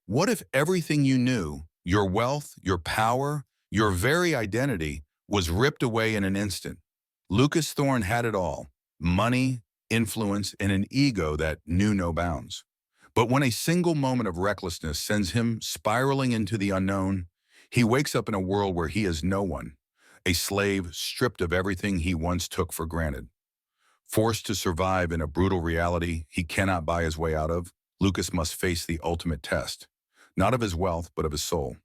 What if everything you knew, your wealth, your power, your very identity, was ripped away in an instant? Lucas Thorne had it all: money, influence, and an ego that knew no bounds. But when a single moment of recklessness sends him spiraling into the unknown, he wakes up in a world where he is no one, a slave stripped of everything he once took for granted. Forced to survive in a brutal reality he cannot buy his way out of, Lucas must face the ultimate test, not of his wealth, but of his soul.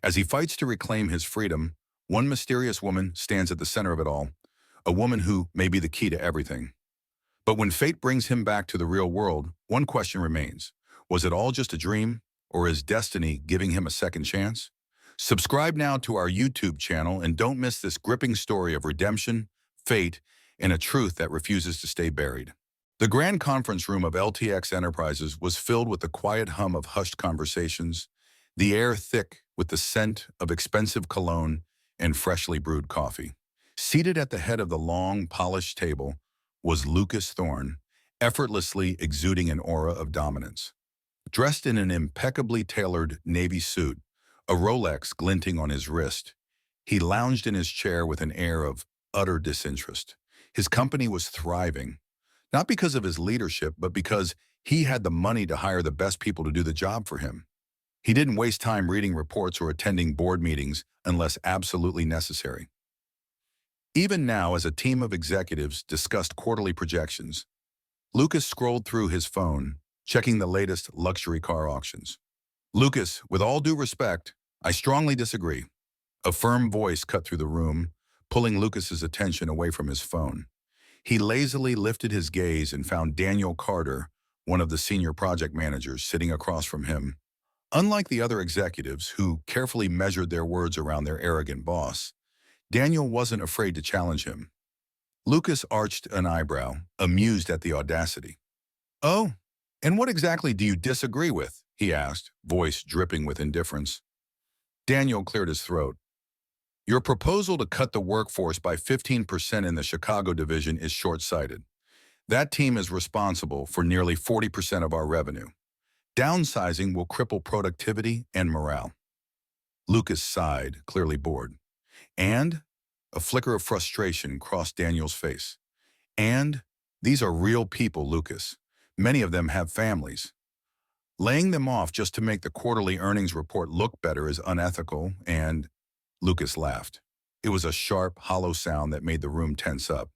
As he fights to reclaim his freedom, one mysterious woman stands at the center of it all, a woman who may be the key to everything. But when fate brings him back to the real world, one question remains. Was it all just a dream, or is destiny giving him a second chance? Subscribe now to our YouTube channel and don't miss this gripping story of redemption, fate, and a truth that refuses to stay buried. The grand conference room of LTX Enterprises was filled with the quiet hum of hushed conversations, the air thick with the scent of expensive cologne and freshly brewed coffee. Seated at the head of the long, polished table was Lucas Thorne, effortlessly exuding an aura of dominance. Dressed in an impeccably tailored navy suit, a Rolex glinting on his wrist, he lounged in his chair with an air of utter disinterest. His company was thriving, not because of his leadership, but because he had the money to hire the best people to do the job for him. He didn't waste time reading reports or attending board meetings unless absolutely necessary. Even now, as a team of executives discussed quarterly projections, Lucas scrolled through his phone, checking the latest luxury car auctions. "Lucas, with all due respect, I strongly disagree." A firm voice cut through the room, pulling Lucas's attention away from his phone. He lazily lifted his gaze and found Daniel Carter, one of the senior project managers, sitting across from him. Unlike the other executives who carefully measured their words around their arrogant boss, Daniel wasn't afraid to challenge him. Lucas arched an eyebrow, amused at the audacity. "Oh, and what exactly do you disagree with?" he asked, voice dripping with indifference. Daniel cleared his throat. "Your proposal to cut the workforce by 15% in the Chicago division is short-sighted. That team is responsible for nearly 40% of our revenue. Downsizing will cripple productivity and morale." Lucas sighed, clearly bored. "And?" A flicker of frustration crossed Daniel's face. "And? These are real people, Lucas. Many of them have families. Laying them off just to make the quarterly earnings report look better is unethical and—" Lucas laughed. It was a sharp, hollow sound that made the room tense up.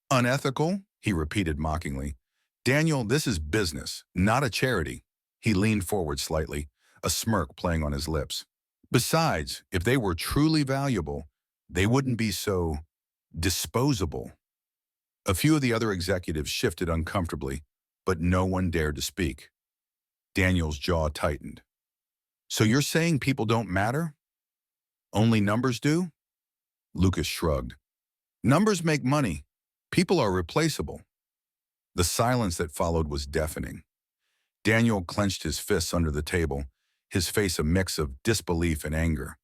"Unethical?" he repeated mockingly. "Daniel, this is business, not a charity." He leaned forward slightly, a smirk playing on his lips. "Besides, if they were truly valuable, they wouldn't be so disposable." A few of the other executives shifted uncomfortably, but no one dared to speak. Daniel's jaw tightened. "So you're saying people don't matter? Only numbers do?" Lucas shrugged. "Numbers make money. People are replaceable." The silence that followed was deafening. Daniel clenched his fists under the table, his face a mix of disbelief and anger.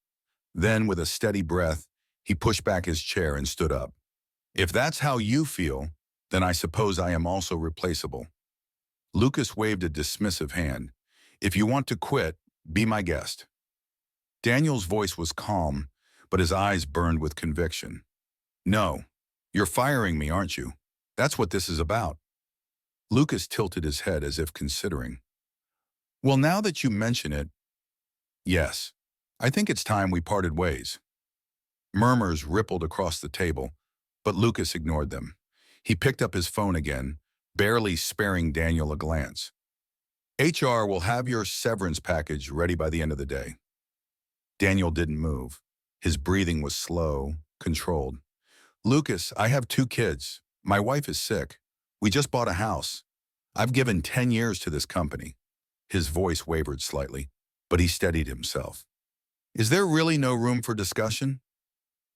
Then, with a steady breath, he pushed back his chair and stood up. "If that's how you feel, then I suppose I am also replaceable." Lucas waved a dismissive hand. "If you want to quit, be my guest." Daniel's voice was calm, but his eyes burned with conviction. "No, you're firing me, aren't you? That's what this is about." Lucas tilted his head as if considering. "Well, now that you mention it, yes, I think it's time we parted ways." Murmurs rippled across the table, but Lucas ignored them. He picked up his phone again, barely sparing Daniel a glance. "HR will have your severance package ready by the end of the day." Daniel didn't move. His breathing was slow, controlled. "Lucas, I have 2 kids. My wife is sick. We just bought a house. I've given 10 years to this company." His voice wavered slightly, but he steadied himself. "Is there really no room for discussion?"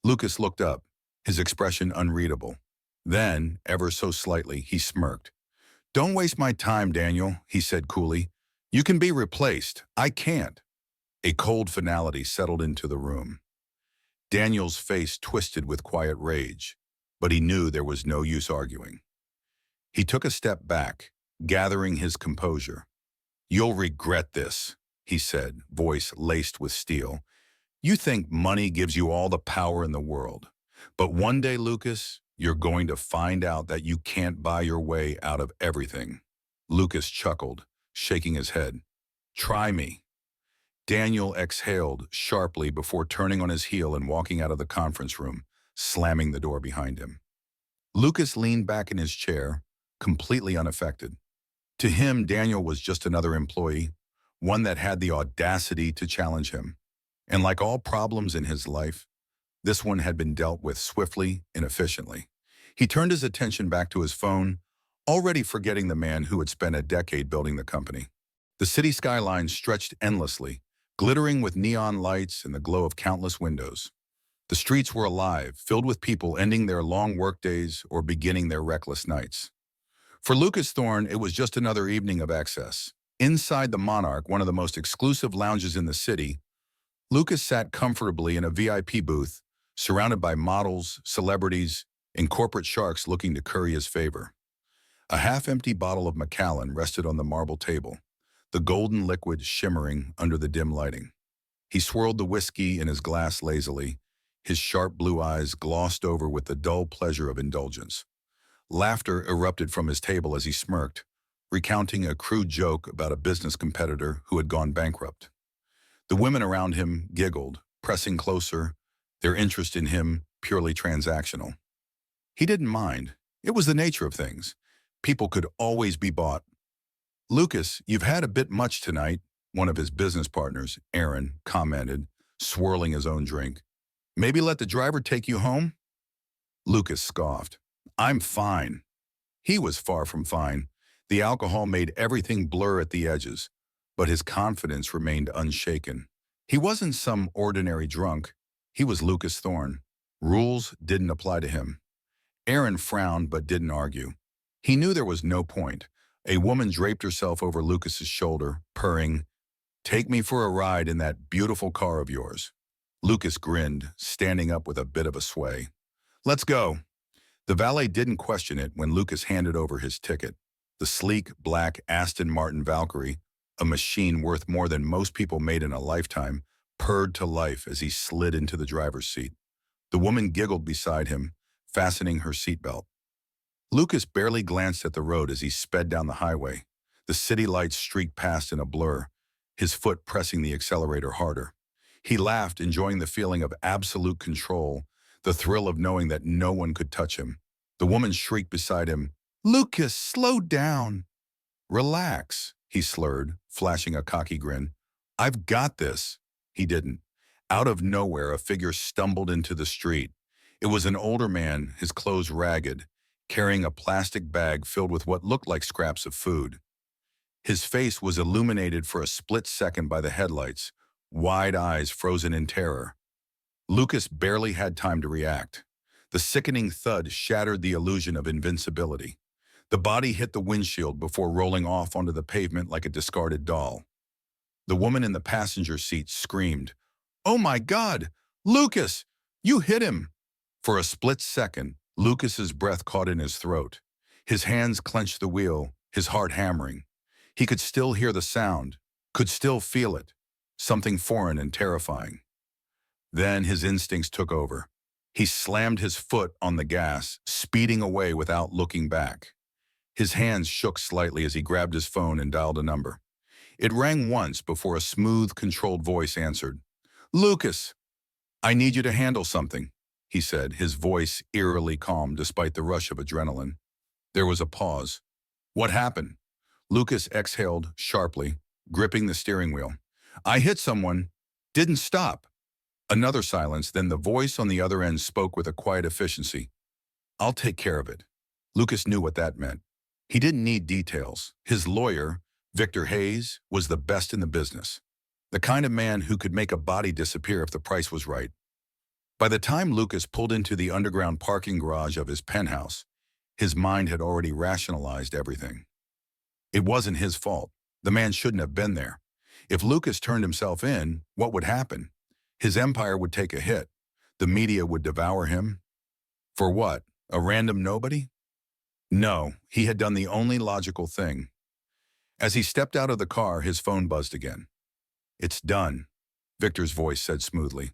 Lucas looked up, his expression unreadable. Then, ever so slightly, he smirked. "Don't waste my time, Daniel," he said coolly. "You can be replaced. I can't." A cold finality settled into the room. Daniel's face twisted with quiet rage, but he knew there was no use arguing. He took a step back, gathering his composure. "You'll regret this," he said, voice laced with steel. You think money gives you all the power in the world. But one day, Lucas, you're going to find out that you can't buy your way out of everything. Lucas chuckled, shaking his head. Try me. Daniel exhaled sharply before turning on his heel and walking out of the conference room, slamming the door behind him. Lucas leaned back in his chair, completely unaffected. To him, Daniel was just another employee, one that had the audacity to challenge him. And like all problems in his life, this one had been dealt with swiftly and efficiently. He turned his attention back to his phone, already forgetting the man who had spent a decade building the company. The city skyline stretched endlessly, glittering with neon lights and the glow of countless windows. The streets were alive, filled with people ending their long workdays or beginning their reckless nights. For Lucas Thorne, it was just another evening of excess. Inside the Monarch, one of the most exclusive lounges in the city, Lucas sat comfortably in a VIP booth, surrounded by models, celebrities, and corporate sharks looking to curry his favor. A half-empty bottle of Macallan rested on the marble table, the golden liquid shimmering under the dim lighting. He swirled the whiskey in his glass lazily, his sharp blue eyes glossed over with the dull pleasure of indulgence. Laughter erupted from his table as he smirked, recounting a crude joke about a business competitor who had gone bankrupt. The women around him giggled, pressing closer, their interest in him purely transactional. He didn't mind. It was the nature of things. People could always be bought. Lucas, you've had a bit much tonight, one of his business partners, Aaron, commented, swirling his own drink. Maybe let the driver take you home? Lucas scoffed. I'm fine. He was far from fine. The alcohol made everything blur at the edges, but his confidence remained unshaken. He wasn't some ordinary drunk. He was Lucas Thorne. Rules didn't apply to him. Aaron frowned but didn't argue. He knew there was no point. A woman draped herself over Lucas's shoulder, purring, "Take me for a ride in that beautiful car of yours." Lucas grinned, standing up with a bit of a sway. "Let's go." The valet didn't question it when Lucas handed over his ticket. The sleek, black Aston Martin Valkyrie, a machine worth more than most people made in a lifetime, purred to life as he slid into the driver's seat. The woman giggled beside him, fastening her seatbelt. Lucas barely glanced at the road as he sped down the highway. The city lights streaked past in a blur, his foot pressing the accelerator harder. He laughed, enjoying the feeling of absolute control, the thrill of knowing that no one could touch him. The woman shrieked beside him, "Lucas, slow down." "Relax," he slurred, flashing a cocky grin. "I've got this." He didn't. Out of nowhere, a figure stumbled into the street. It was an older man, his clothes ragged, carrying a plastic bag filled with what looked like scraps of food. His face was illuminated for a split second by the headlights, wide eyes frozen in terror. Lucas barely had time to react. The sickening thud shattered the illusion of invincibility. The body hit the windshield before rolling off onto the pavement like a discarded doll. The woman in the passenger seat screamed, "Oh my God! Lucas! You hit him!" For a split second, Lucas's breath caught in his throat. His hands clenched the wheel, his heart hammering. He could still hear the sound, could still feel it, something foreign and terrifying. Then his instincts took over. He slammed his foot on the gas, speeding away without looking back. His hands shook slightly as he grabbed his phone and dialed a number. It rang once before a smooth, controlled voice answered. "Lucas, I need you to handle something," he said, his voice eerily calm despite the rush of adrenaline. There was a pause. "What happened?" Lucas exhaled sharply, gripping the steering wheel. "I hit someone. Didn't stop." Another silence, then the voice on the other end spoke with a quiet efficiency. "I'll take care of it." Lucas knew what that meant. He didn't need details. His lawyer, Victor Hayes, was the best in the business. The kind of man who could make a body disappear if the price was right. By the time Lucas pulled into the underground parking garage of his penthouse, his mind had already rationalized everything. It wasn't his fault. The man shouldn't have been there. If Lucas turned himself in, what would happen? His empire would take a hit. The media would devour him. For what? A random nobody? No, he had done the only logical thing. As he stepped out of the car, his phone buzzed again. It's done, Victor's voice said smoothly.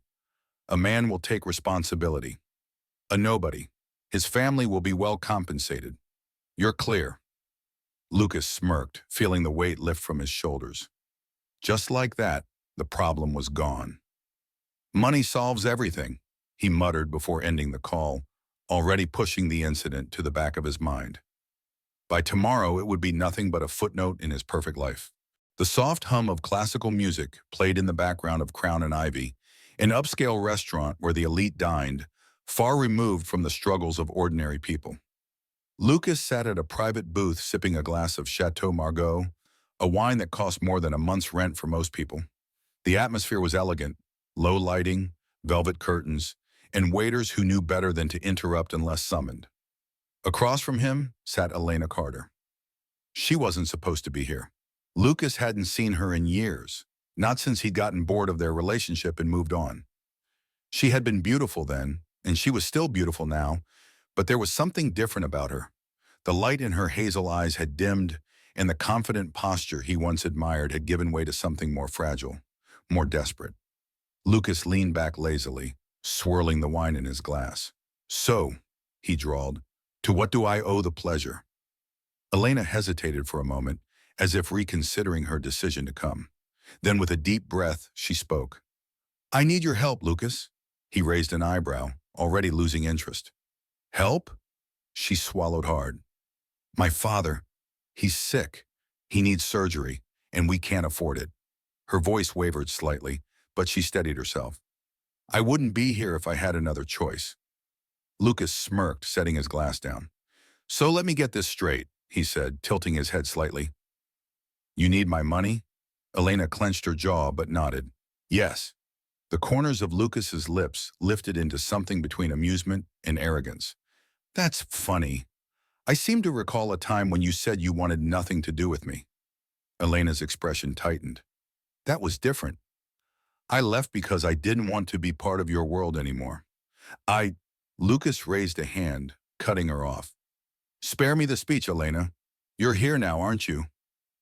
A man will take responsibility. A nobody. His family will be well compensated. You're clear. Lucas smirked, feeling the weight lift from his shoulders. Just like that, the problem was gone. Money solves everything, he muttered before ending the call, already pushing the incident to the back of his mind. By tomorrow, it would be nothing but a footnote in his perfect life. The soft hum of classical music played in the background of Crown and Ivy, an upscale restaurant where the elite dined, far removed from the struggles of ordinary people. Lucas sat at a private booth sipping a glass of Chateau Margaux, a wine that cost more than a month's rent for most people. The atmosphere was elegant, low lighting, velvet curtains, and waiters who knew better than to interrupt unless summoned. Across from him sat Elena Carter. She wasn't supposed to be here. Lucas hadn't seen her in years, not since he'd gotten bored of their relationship and moved on. She had been beautiful then, and she was still beautiful now, but there was something different about her. The light in her hazel eyes had dimmed, and the confident posture he once admired had given way to something more fragile, more desperate. Lucas leaned back lazily, swirling the wine in his glass. "So," he drawled, "to what do I owe the pleasure?" Elena hesitated for a moment, as if reconsidering her decision to come. Then with a deep breath, she spoke. "I need your help, Lucas." He raised an eyebrow, already losing interest. "Help?" She swallowed hard. "My father, he's sick. He needs surgery, and we can't afford it." Her voice wavered slightly, but she steadied herself. "I wouldn't be here if I had another choice." Lucas smirked, setting his glass down. "So let me get this straight," he said, tilting his head slightly. "You need my money?" Elena clenched her jaw but nodded. "Yes." The corners of Lucas's lips lifted into something between amusement and arrogance. "That's funny. I seem to recall a time when you said you wanted nothing to do with me." Elena's expression tightened. "That was different. I left because I didn't want to be part of your world anymore. I—" Lucas raised a hand, cutting her off. "Spare me the speech, Elena. You're here now, aren't you?"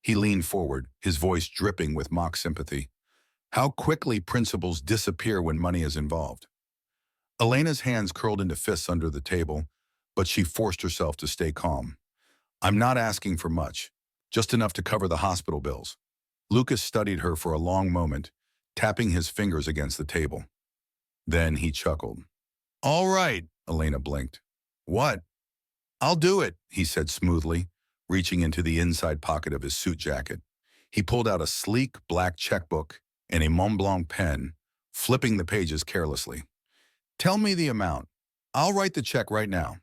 He leaned forward, his voice dripping with mock sympathy. How quickly principles disappear when money is involved. Elena's hands curled into fists under the table, but she forced herself to stay calm. "I'm not asking for much, just enough to cover the hospital bills." Lucas studied her for a long moment, tapping his fingers against the table. Then he chuckled. "All right," Elena blinked. "What?" "I'll do it," he said smoothly, reaching into the inside pocket of his suit jacket. He pulled out a sleek black checkbook and a Mont Blanc pen, flipping the pages carelessly. "Tell me the amount. I'll write the check right now."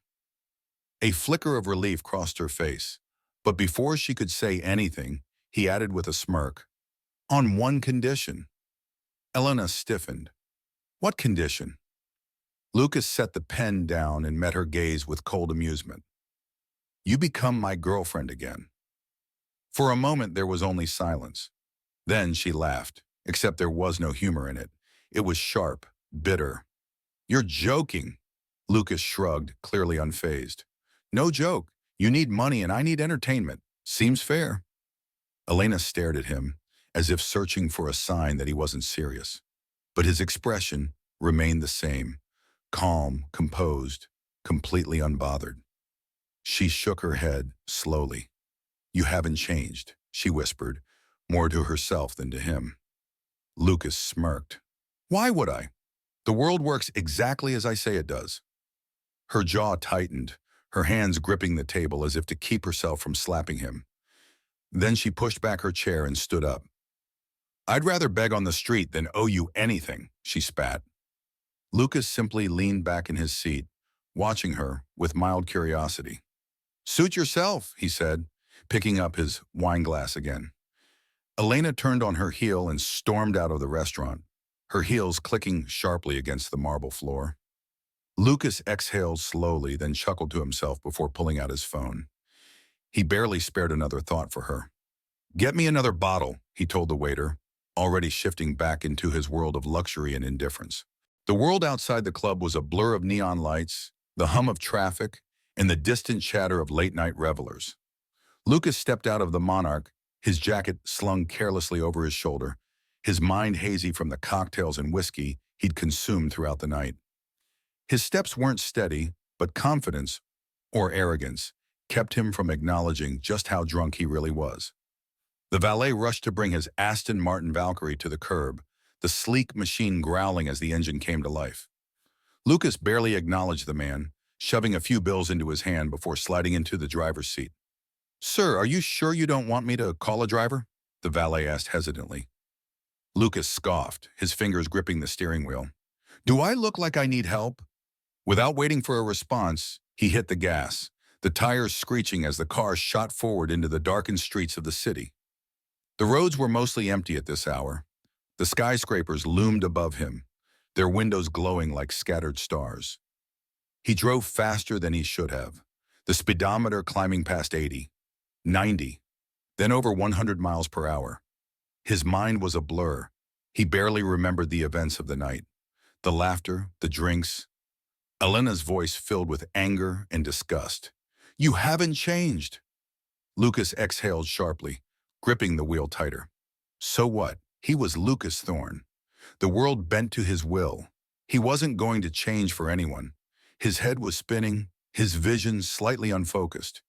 A flicker of relief crossed her face, but before she could say anything, he added with a smirk, "On one condition." Elena stiffened. "What condition?" Lucas set the pen down and met her gaze with cold amusement. "You become my girlfriend again." For a moment there was only silence. Then she laughed, except there was no humor in it. It was sharp, bitter. "You're joking." Lucas shrugged, clearly unfazed. "No joke. You need money and I need entertainment. Seems fair." Elena stared at him, as if searching for a sign that he wasn't serious. But his expression remained the same, calm, composed, completely unbothered. She shook her head, slowly. "You haven't changed," she whispered, more to herself than to him. Lucas smirked. "Why would I? The world works exactly as I say it does." Her jaw tightened, her hands gripping the table as if to keep herself from slapping him. Then she pushed back her chair and stood up. "I'd rather beg on the street than owe you anything," she spat. Lucas simply leaned back in his seat, watching her with mild curiosity. "Suit yourself," he said, picking up his wine glass again. Elena turned on her heel and stormed out of the restaurant, her heels clicking sharply against the marble floor. Lucas exhaled slowly, then chuckled to himself before pulling out his phone. He barely spared another thought for her. "Get me another bottle," he told the waiter, already shifting back into his world of luxury and indifference. The world outside the club was a blur of neon lights, the hum of traffic, and the distant chatter of late-night revelers. Lucas stepped out of the Monarch, his jacket slung carelessly over his shoulder, his mind hazy from the cocktails and whiskey he'd consumed throughout the night. His steps weren't steady, but confidence, or arrogance, kept him from acknowledging just how drunk he really was. The valet rushed to bring his Aston Martin Valkyrie to the curb, the sleek machine growling as the engine came to life. Lucas barely acknowledged the man, shoving a few bills into his hand before sliding into the driver's seat. "Sir, are you sure you don't want me to call a driver?" the valet asked hesitantly. Lucas scoffed, his fingers gripping the steering wheel. "Do I look like I need help?" Without waiting for a response, he hit the gas, the tires screeching as the car shot forward into the darkened streets of the city. The roads were mostly empty at this hour. The skyscrapers loomed above him, their windows glowing like scattered stars. He drove faster than he should have, the speedometer climbing past 80, 90, then over 100 miles per hour. His mind was a blur. He barely remembered the events of the night, the laughter, the drinks. Elena's voice filled with anger and disgust. "You haven't changed." Lucas exhaled sharply, gripping the wheel tighter. So what? He was Lucas Thorne. The world bent to his will. He wasn't going to change for anyone. His head was spinning, his vision slightly unfocused.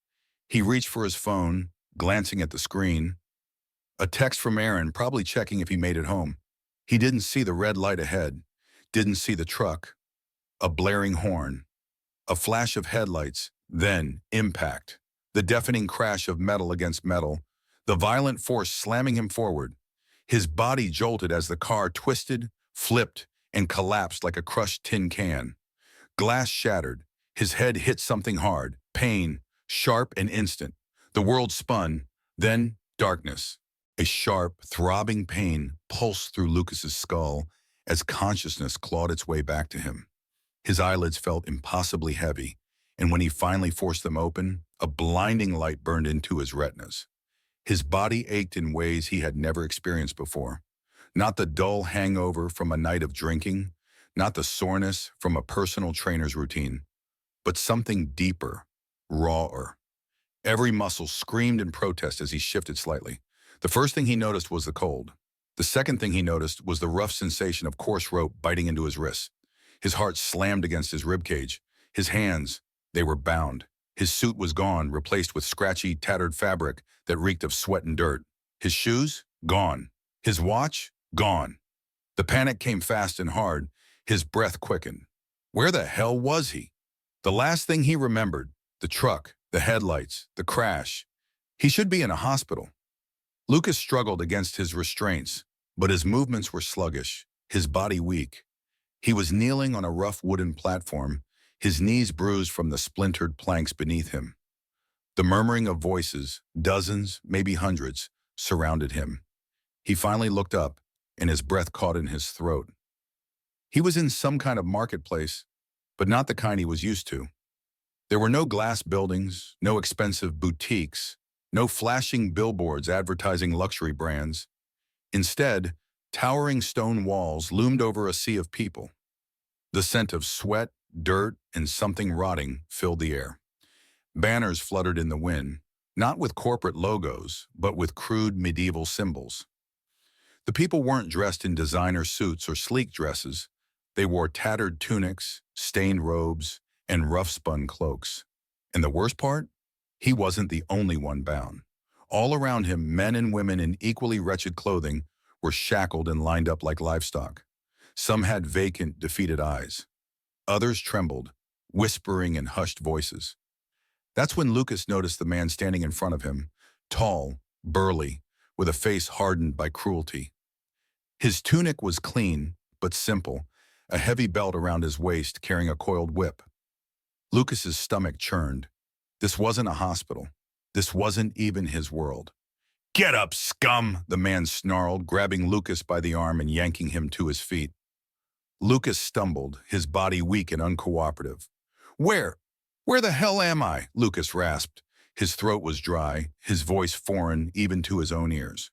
He reached for his phone, glancing at the screen. A text from Aaron, probably checking if he made it home. He didn't see the red light ahead, didn't see the truck. A blaring horn, a flash of headlights, then impact. The deafening crash of metal against metal, the violent force slamming him forward. His body jolted as the car twisted, flipped, and collapsed like a crushed tin can. Glass shattered. His head hit something hard, pain, sharp and instant. The world spun, then darkness. A sharp, throbbing pain pulsed through Lucas's skull as consciousness clawed its way back to him. His eyelids felt impossibly heavy, and when he finally forced them open, a blinding light burned into his retinas. His body ached in ways he had never experienced before. Not the dull hangover from a night of drinking, not the soreness from a personal trainer's routine, but something deeper, rawer. Every muscle screamed in protest as he shifted slightly. The first thing he noticed was the cold. The second thing he noticed was the rough sensation of coarse rope biting into his wrists. His heart slammed against his ribcage. His hands, they were bound. His suit was gone, replaced with scratchy, tattered fabric that reeked of sweat and dirt. His shoes? Gone. His watch? Gone. The panic came fast and hard. His breath quickened. Where the hell was he? The last thing he remembered, the truck, the headlights, the crash. He should be in a hospital. Lucas struggled against his restraints, but his movements were sluggish, his body weak. He was kneeling on a rough wooden platform, his knees bruised from the splintered planks beneath him. The murmuring of voices, dozens, maybe hundreds, surrounded him. He finally looked up, and his breath caught in his throat. He was in some kind of marketplace, but not the kind he was used to. There were no glass buildings, no expensive boutiques, no flashing billboards advertising luxury brands. Instead, towering stone walls loomed over a sea of people. The scent of sweat, dirt, and something rotting filled the air. Banners fluttered in the wind, not with corporate logos, but with crude medieval symbols. The people weren't dressed in designer suits or sleek dresses. They wore tattered tunics, stained robes, and rough-spun cloaks. And the worst part? He wasn't the only one bound. All around him, men and women in equally wretched clothing were shackled and lined up like livestock. Some had vacant, defeated eyes. Others trembled, whispering in hushed voices. That's when Lucas noticed the man standing in front of him, tall, burly, with a face hardened by cruelty. His tunic was clean, but simple, a heavy belt around his waist carrying a coiled whip. Lucas's stomach churned. This wasn't a hospital. This wasn't even his world. "Get up, scum!" the man snarled, grabbing Lucas by the arm and yanking him to his feet. Lucas stumbled, his body weak and uncooperative. Where the hell am I?" Lucas rasped. His throat was dry, his voice foreign even to his own ears.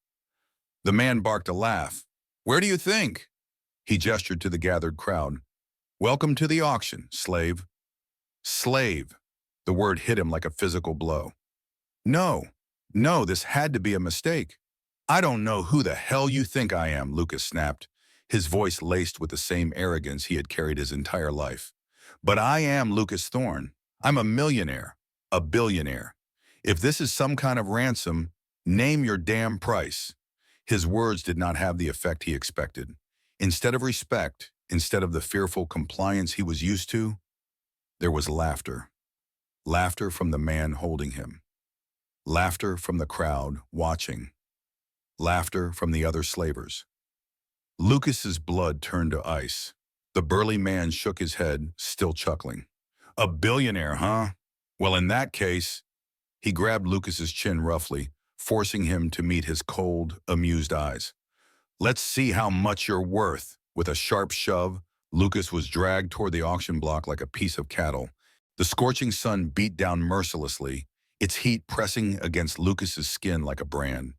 The man barked a laugh. "Where do you think?" He gestured to the gathered crowd. "Welcome to the auction, slave." Slave. The word hit him like a physical blow. No, this had to be a mistake. I don't know who the hell you think I am, Lucas snapped, his voice laced with the same arrogance he had carried his entire life. But I am Lucas Thorne. I'm a millionaire, a billionaire. If this is some kind of ransom, name your damn price. His words did not have the effect he expected. Instead of respect, instead of the fearful compliance he was used to, there was laughter. Laughter from the man holding him. Laughter from the crowd watching. Laughter from the other slavers. Lucas's blood turned to ice. The burly man shook his head, still chuckling. A billionaire, huh? Well, in that case, he grabbed Lucas's chin roughly, forcing him to meet his cold, amused eyes. Let's see how much you're worth. With a sharp shove, Lucas was dragged toward the auction block like a piece of cattle. The scorching sun beat down mercilessly, its heat pressing against Lucas's skin like a brand.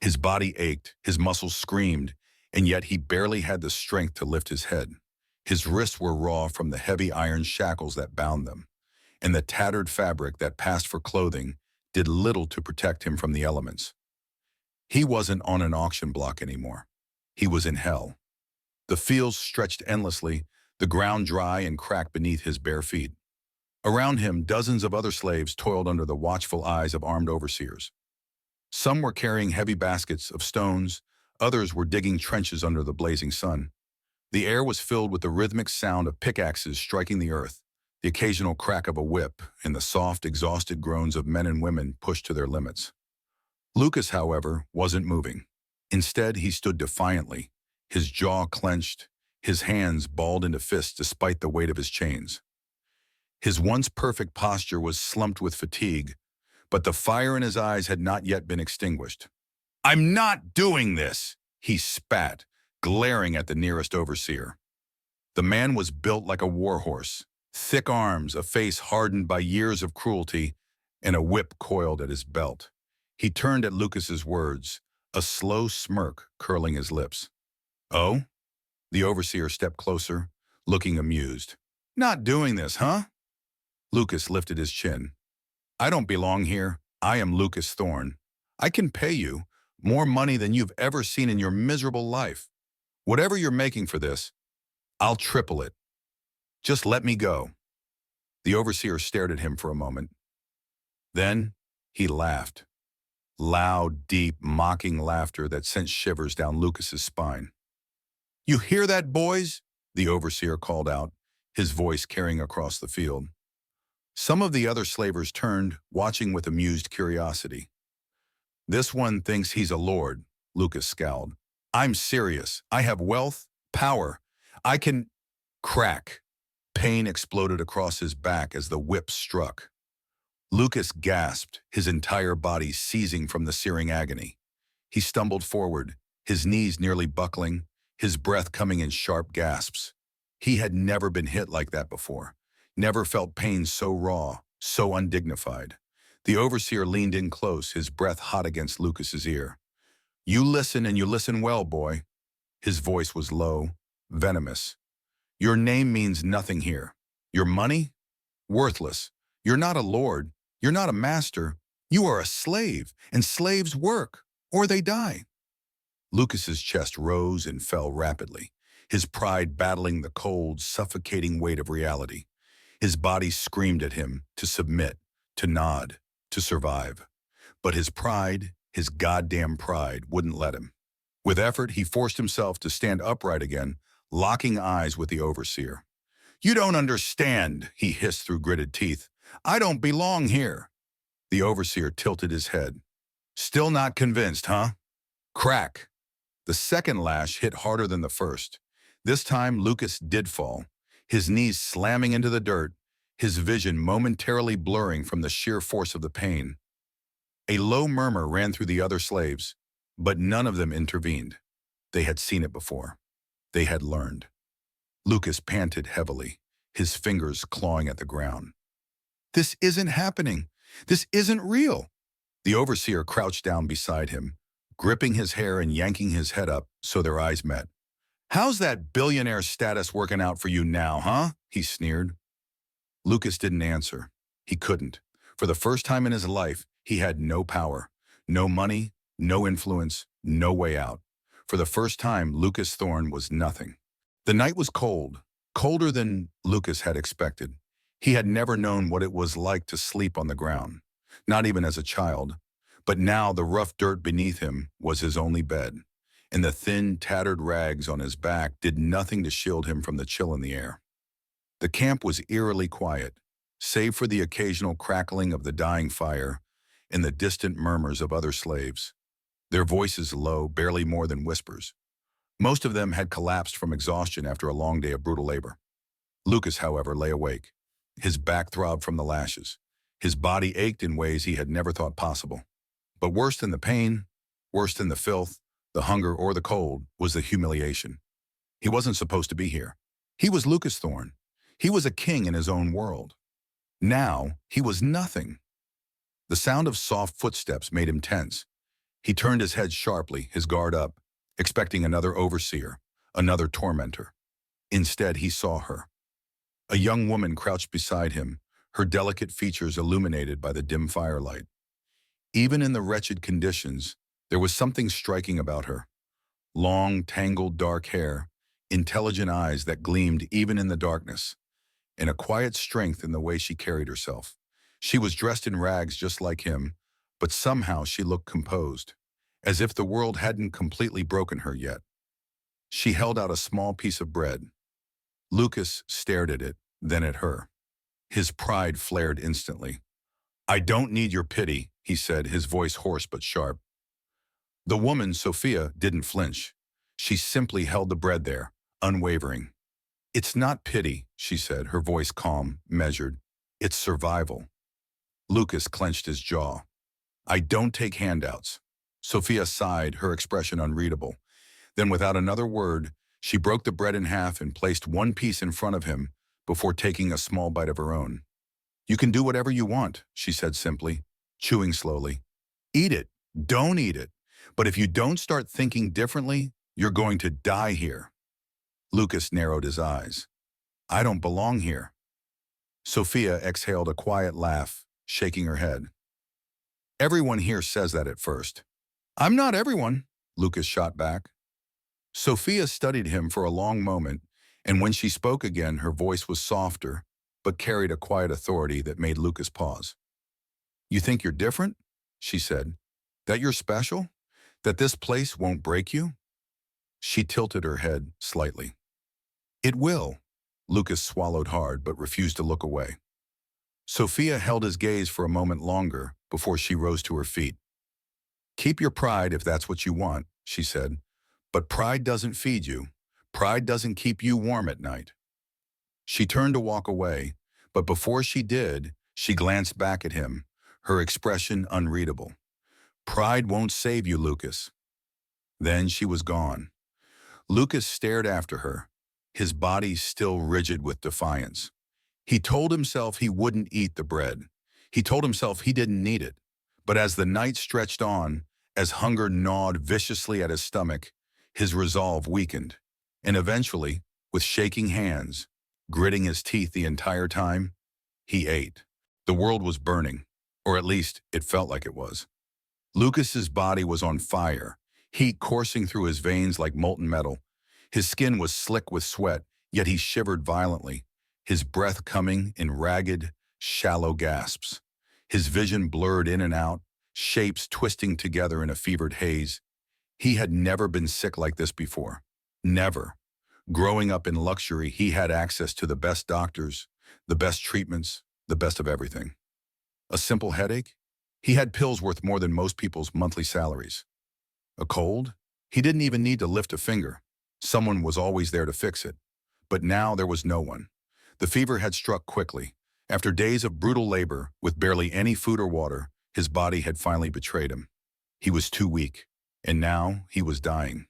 His body ached, his muscles screamed, and yet he barely had the strength to lift his head. His wrists were raw from the heavy iron shackles that bound them, and the tattered fabric that passed for clothing did little to protect him from the elements. He wasn't on an auction block anymore. He was in hell. The fields stretched endlessly, the ground dry and cracked beneath his bare feet. Around him, dozens of other slaves toiled under the watchful eyes of armed overseers. Some were carrying heavy baskets of stones, others were digging trenches under the blazing sun. The air was filled with the rhythmic sound of pickaxes striking the earth, the occasional crack of a whip, and the soft, exhausted groans of men and women pushed to their limits. Lucas, however, wasn't moving. Instead, he stood defiantly, his jaw clenched, his hands balled into fists despite the weight of his chains. His once perfect posture was slumped with fatigue, but the fire in his eyes had not yet been extinguished. I'm not doing this, he spat, glaring at the nearest overseer. The man was built like a warhorse, thick arms, a face hardened by years of cruelty, and a whip coiled at his belt. He turned at Lucas's words, a slow smirk curling his lips. Oh? The overseer stepped closer, looking amused. Not doing this, huh? Lucas lifted his chin. I don't belong here. I am Lucas Thorne. I can pay you more money than you've ever seen in your miserable life. Whatever you're making for this, I'll triple it. Just let me go. The overseer stared at him for a moment. Then he laughed. Loud, deep, mocking laughter that sent shivers down Lucas's spine. You hear that, boys? The overseer called out, his voice carrying across the field. Some of the other slavers turned, watching with amused curiosity. This one thinks he's a lord, Lucas scowled. I'm serious. I have wealth, power. I can... Crack. Pain exploded across his back as the whip struck. Lucas gasped, his entire body seizing from the searing agony. He stumbled forward, his knees nearly buckling, his breath coming in sharp gasps. He had never been hit like that before, never felt pain so raw, so undignified. The overseer leaned in close, his breath hot against Lucas's ear. You listen and you listen well, boy. His voice was low, venomous. Your name means nothing here. Your money? Worthless. You're not a lord. You're not a master. You are a slave, and slaves work, or they die. Lucas's chest rose and fell rapidly, his pride battling the cold, suffocating weight of reality. His body screamed at him to submit, to nod, to survive. But his pride, his goddamn pride, wouldn't let him. With effort, he forced himself to stand upright again, locking eyes with the overseer. You don't understand, he hissed through gritted teeth. I don't belong here. The overseer tilted his head. Still not convinced, huh? Crack. The second lash hit harder than the first. This time, Lucas did fall, his knees slamming into the dirt, his vision momentarily blurring from the sheer force of the pain. A low murmur ran through the other slaves, but none of them intervened. They had seen it before. They had learned. Lucas panted heavily, his fingers clawing at the ground. This isn't happening. This isn't real. The overseer crouched down beside him, gripping his hair and yanking his head up so their eyes met. How's that billionaire status working out for you now, huh? He sneered. Lucas didn't answer. He couldn't. For the first time in his life, he had no power, no money, no influence, no way out. For the first time, Lucas Thorne was nothing. The night was cold, colder than Lucas had expected. He had never known what it was like to sleep on the ground, not even as a child. But now the rough dirt beneath him was his only bed, and the thin, tattered rags on his back did nothing to shield him from the chill in the air. The camp was eerily quiet, save for the occasional crackling of the dying fire and the distant murmurs of other slaves, their voices low, barely more than whispers. Most of them had collapsed from exhaustion after a long day of brutal labor. Lucas, however, lay awake. His back throbbed from the lashes. His body ached in ways he had never thought possible. But worse than the pain, worse than the filth, the hunger, or the cold, was the humiliation. He wasn't supposed to be here. He was Lucas Thorne. He was a king in his own world. Now, he was nothing. The sound of soft footsteps made him tense. He turned his head sharply, his guard up, expecting another overseer, another tormentor. Instead, he saw her. A young woman crouched beside him, her delicate features illuminated by the dim firelight. Even in the wretched conditions, there was something striking about her. Long, tangled dark hair, intelligent eyes that gleamed even in the darkness, and a quiet strength in the way she carried herself. She was dressed in rags just like him, but somehow she looked composed, as if the world hadn't completely broken her yet. She held out a small piece of bread. Lucas stared at it, then at her. His pride flared instantly. "I don't need your pity," he said, his voice hoarse but sharp. The woman, Sophia, didn't flinch. She simply held the bread there, unwavering. "It's not pity," she said, her voice calm, measured. "It's survival." Lucas clenched his jaw. "I don't take handouts." Sophia sighed, her expression unreadable. Then, without another word, she broke the bread in half and placed one piece in front of him before taking a small bite of her own. "You can do whatever you want," she said simply, chewing slowly. "Eat it. Don't eat it. But if you don't start thinking differently, you're going to die here." Lucas narrowed his eyes. "I don't belong here." Sophia exhaled a quiet laugh, shaking her head. "Everyone here says that at first." "I'm not everyone," Lucas shot back. Sophia studied him for a long moment, and when she spoke again, her voice was softer, but carried a quiet authority that made Lucas pause. "You think you're different?" she said. "That you're special? That this place won't break you?" She tilted her head slightly. "It will." Lucas swallowed hard but refused to look away. Sophia held his gaze for a moment longer before she rose to her feet. "Keep your pride if that's what you want," she said. "But pride doesn't feed you. Pride doesn't keep you warm at night." She turned to walk away, but before she did, she glanced back at him, her expression unreadable. "Pride won't save you, Lucas." Then she was gone. Lucas stared after her, his body still rigid with defiance. He told himself he wouldn't eat the bread. He told himself he didn't need it. But as the night stretched on, as hunger gnawed viciously at his stomach, his resolve weakened. And eventually, with shaking hands, gritting his teeth the entire time, he ate. The world was burning, or at least it felt like it was. Lucas's body was on fire, heat coursing through his veins like molten metal. His skin was slick with sweat, yet he shivered violently, his breath coming in ragged, shallow gasps. His vision blurred in and out, shapes twisting together in a fevered haze. He had never been sick like this before. Never. Growing up in luxury, he had access to the best doctors, the best treatments, the best of everything. A simple headache? He had pills worth more than most people's monthly salaries. A cold? He didn't even need to lift a finger. Someone was always there to fix it. But now there was no one. The fever had struck quickly. After days of brutal labor, with barely any food or water, his body had finally betrayed him. He was too weak, and now he was dying.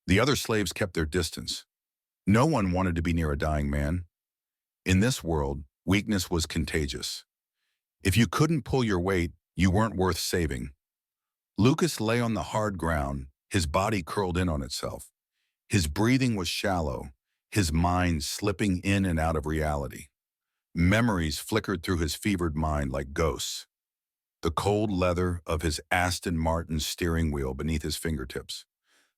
The other slaves kept their distance. No one wanted to be near a dying man. In this world, weakness was contagious. If you couldn't pull your weight, you weren't worth saving. Lucas lay on the hard ground, his body curled in on itself. His breathing was shallow, his mind slipping in and out of reality. Memories flickered through his fevered mind like ghosts. the cold leather of his Aston Martin steering wheel beneath his fingertips,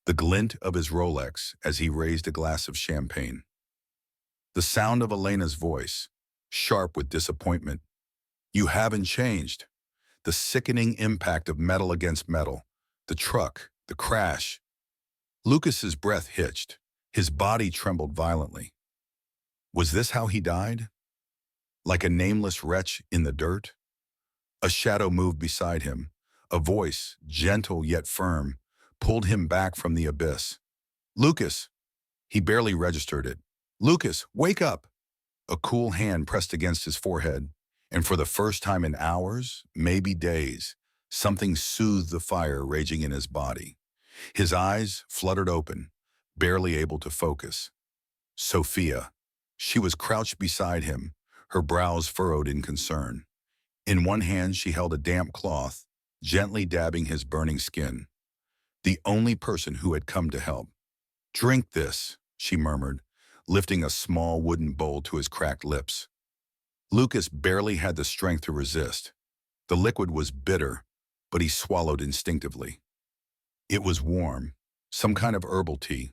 the glint of his Rolex as he raised a glass of champagne. The sound of Elena's voice, sharp with disappointment. "You haven't changed." The sickening impact of metal against metal, the truck, the crash. Lucas's breath hitched. His body trembled violently. Was this how he died? Like a nameless wretch in the dirt? A shadow moved beside him. A voice, gentle yet firm, pulled him back from the abyss. "Lucas!" He barely registered it. "Lucas, wake up!" A cool hand pressed against his forehead, and for the first time in hours, maybe days, something soothed the fire raging in his body. His eyes fluttered open, barely able to focus. Sophia. She was crouched beside him, her brows furrowed in concern. In one hand she held a damp cloth, gently dabbing his burning skin. The only person who had come to help. "Drink this," she murmured, lifting a small wooden bowl to his cracked lips. Lucas barely had the strength to resist. The liquid was bitter, but he swallowed instinctively. It was warm, some kind of herbal tea.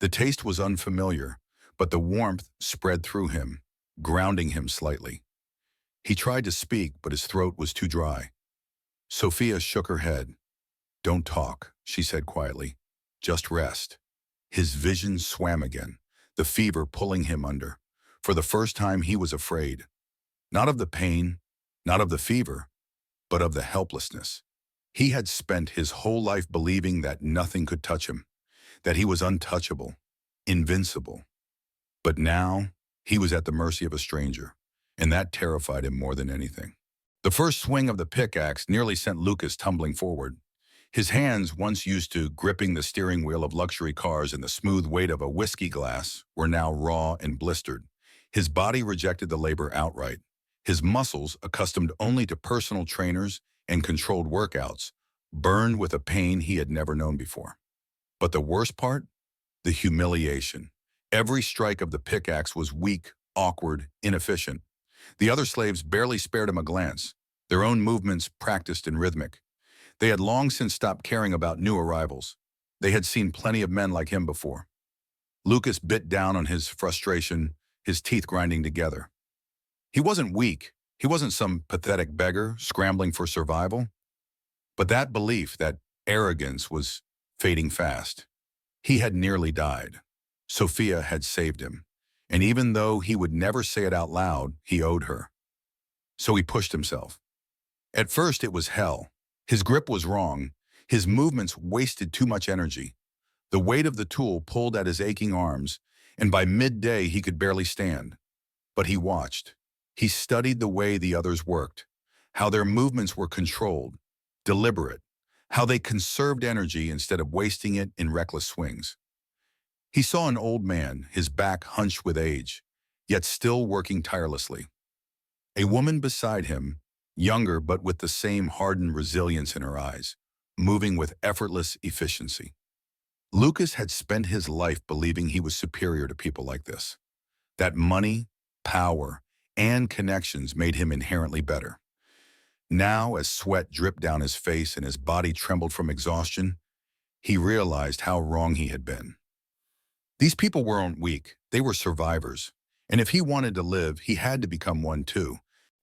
The taste was unfamiliar, but the warmth spread through him, grounding him slightly. He tried to speak, but his throat was too dry. Sophia shook her head. "Don't talk," she said quietly. "Just rest." His vision swam again, the fever pulling him under. For the first time he was afraid. Not of the pain, not of the fever, but of the helplessness. He had spent his whole life believing that nothing could touch him, that he was untouchable, invincible. But now he was at the mercy of a stranger, and that terrified him more than anything. The first swing of the pickaxe nearly sent Lucas tumbling forward. His hands, once used to gripping the steering wheel of luxury cars and the smooth weight of a whiskey glass, were now raw and blistered. His body rejected the labor outright. His muscles, accustomed only to personal trainers and controlled workouts, burned with a pain he had never known before. But the worst part? The humiliation. Every strike of the pickaxe was weak, awkward, inefficient. The other slaves barely spared him a glance, their own movements practiced and rhythmic. They had long since stopped caring about new arrivals. They had seen plenty of men like him before. Lucas bit down on his frustration, his teeth grinding together. He wasn't weak. He wasn't some pathetic beggar scrambling for survival. But that belief, that arrogance, was fading fast. He had nearly died. Sophia had saved him. And even though he would never say it out loud, he owed her. So he pushed himself. At first it was hell. His grip was wrong. His movements wasted too much energy. The weight of the tool pulled at his aching arms, and by midday he could barely stand. But he watched. He studied the way the others worked, how their movements were controlled, deliberate, how they conserved energy instead of wasting it in reckless swings. He saw an old man, his back hunched with age, yet still working tirelessly. A woman beside him, younger but with the same hardened resilience in her eyes, moving with effortless efficiency. Lucas had spent his life believing he was superior to people like this, that money, power, and connections made him inherently better. Now, as sweat dripped down his face and his body trembled from exhaustion, he realized how wrong he had been. These people weren't weak, they were survivors. And if he wanted to live, he had to become one too.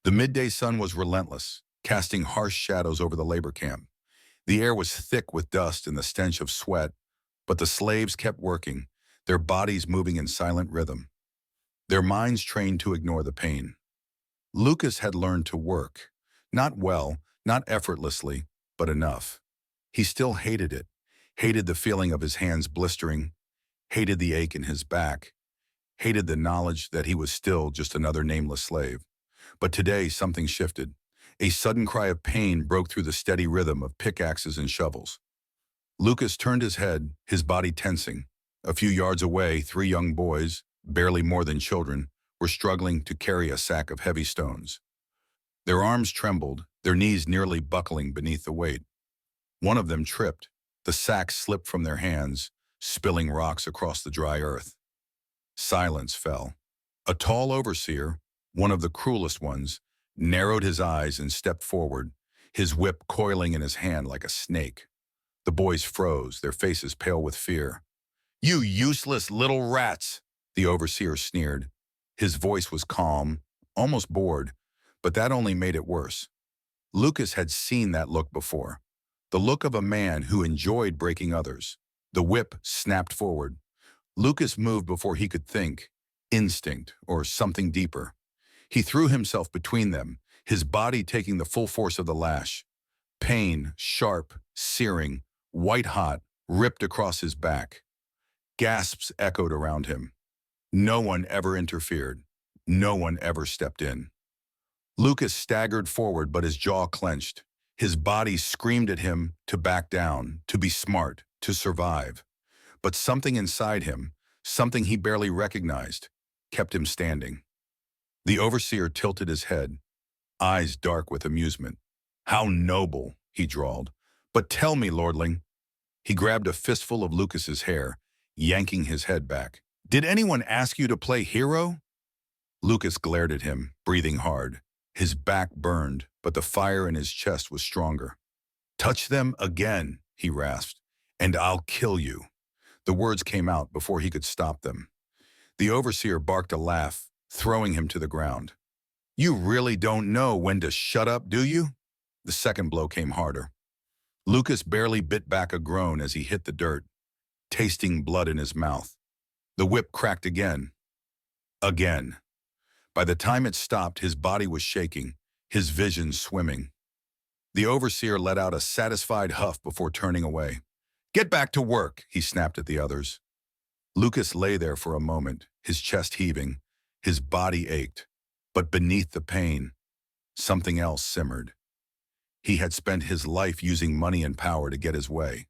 The midday sun was relentless, casting harsh shadows over the labor camp. The air was thick with dust and the stench of sweat, but the slaves kept working, their bodies moving in silent rhythm, their minds trained to ignore the pain. Lucas had learned to work, not well, not effortlessly, but enough. He still hated it, hated the feeling of his hands blistering, hated the ache in his back, hated the knowledge that he was still just another nameless slave. But today something shifted. A sudden cry of pain broke through the steady rhythm of pickaxes and shovels. Lucas turned his head, his body tensing. A few yards away, 3 young boys, barely more than children, were struggling to carry a sack of heavy stones. Their arms trembled, their knees nearly buckling beneath the weight. One of them tripped. The sack slipped from their hands, spilling rocks across the dry earth. Silence fell. A tall overseer, one of the cruelest ones, narrowed his eyes and stepped forward, his whip coiling in his hand like a snake. The boys froze, their faces pale with fear. "You useless little rats," the overseer sneered. His voice was calm, almost bored, but that only made it worse. Lucas had seen that look before. The look of a man who enjoyed breaking others. The whip snapped forward. Lucas moved before he could think. Instinct, or something deeper. He threw himself between them, his body taking the full force of the lash. Pain, sharp, searing, white-hot, ripped across his back. Gasps echoed around him. No one ever interfered. No one ever stepped in. Lucas staggered forward, but his jaw clenched. His body screamed at him to back down, to be smart, to survive. But something inside him, something he barely recognized, kept him standing. The overseer tilted his head, eyes dark with amusement. "How noble," he drawled. "But tell me, lordling." He grabbed a fistful of Lucas's hair, yanking his head back. "Did anyone ask you to play hero?" Lucas glared at him, breathing hard. His back burned, but the fire in his chest was stronger. "Touch them again," he rasped, "and I'll kill you." The words came out before he could stop them. The overseer barked a laugh, throwing him to the ground. "You really don't know when to shut up, do you?" The second blow came harder. Lucas barely bit back a groan as he hit the dirt, tasting blood in his mouth. The whip cracked again. Again. By the time it stopped, his body was shaking, his vision swimming. The overseer let out a satisfied huff before turning away. "Get back to work," he snapped at the others. Lucas lay there for a moment, his chest heaving, his body ached. But beneath the pain, something else simmered. He had spent his life using money and power to get his way.